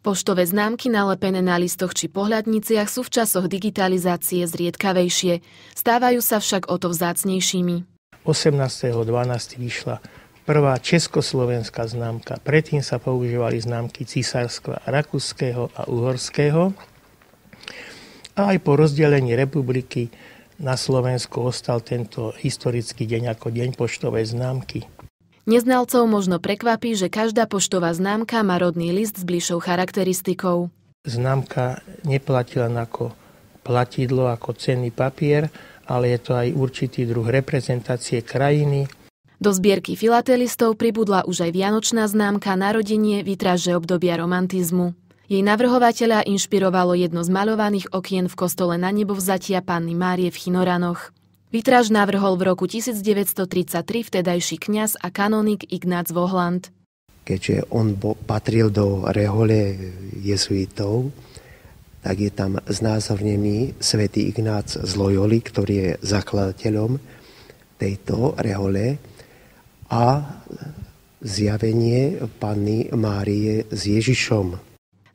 Poštové známky nalepené na listoch či pohľadniciach sú v časoch digitalizácie zriedkavejšie. Stávajú sa však o to vzácnejšími. 18.12. vyšla prvá československá známka. Predtým sa používali známky císarstva rakúskeho a uhorského. A aj po rozdelení republiky na Slovensku ostal tento historický deň ako deň poštovej známky. Neznalcov možno prekvapí, že každá poštová známka má rodný list s bližšou charakteristikou. Známka neplatí len ako platidlo, ako cenný papier, ale je to aj určitý druh reprezentácie krajiny. Do zbierky filatelistov pribudla už aj vianočná známka Narodenie vitráže obdobia romantizmu. Jej navrhovateľa inšpirovalo jedno z maľovaných okien v kostole Na nebovzatia Panny Márie v Chinoranoch. Vitráž navrhol v roku 1933 vtedajší kňaz a kanonik Ignác Vohland. Keďže on patril do rehole jezuitov, tak je tam znázornený svätý Ignác z Loyoli, ktorý je zakladateľom tejto rehole, a zjavenie Panny Márie s Ježišom.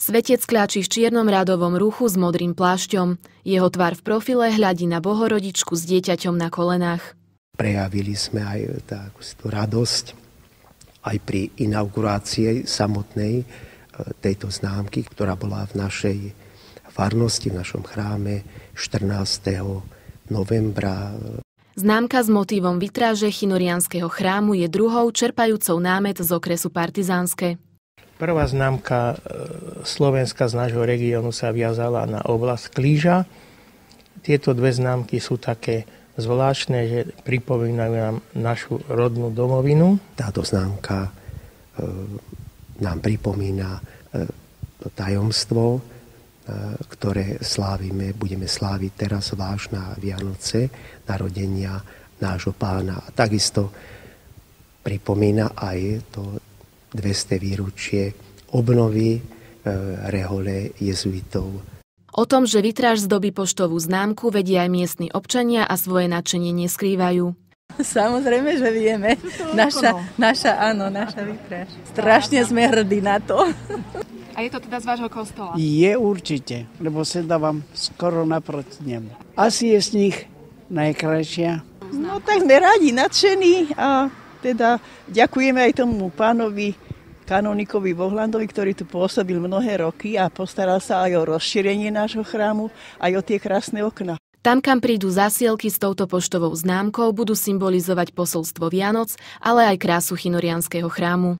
Svetec kľačí v čiernom rádovom ruchu s modrým plášťom. Jeho tvár v profile hľadí na Bohorodičku s dieťaťom na kolenách. Prejavili sme aj tú radosť aj pri inaugurácii samotnej tejto známky, ktorá bola v našej farnosti, v našom chráme 14. novembra. Známka s motívom vitráže Chinoriánskeho chrámu je druhou čerpajúcou námet z okresu Partizánske. Prvá známka Slovenska z nášho regiónu sa viazala na oblasť Klíža. Tieto dve známky sú také zvláštne, že pripomínajú nám našu rodnú domovinu. Táto známka nám pripomína tajomstvo, ktoré slávime, budeme sláviť teraz zvlášť na Vianoce, narodenia nášho Pána. A takisto pripomína aj to 200 výročie obnovy rehole jezuitov. O tom, že vitráž zdobí poštovú známku, vedia aj miestni občania a svoje nadšenie neskrývajú. Samozrejme, že vieme. Naša vitráž. Strašne sme hrdí na to. A je to teda z vášho kostola? Je určite, lebo sedávam skoro naproti nemu. Asi je z nich najkrajšia. No tak sme radi, nadšení a teda ďakujeme aj tomu pánovi kanonikovi Vohlandovi, ktorý tu pôsobil mnohé roky a postaral sa aj o rozšírenie nášho chrámu, aj o tie krásne okná. Tam, kam prídu zásielky s touto poštovou známkou, budú symbolizovať posolstvo Vianoc, ale aj krásu Chinoriánskeho chrámu.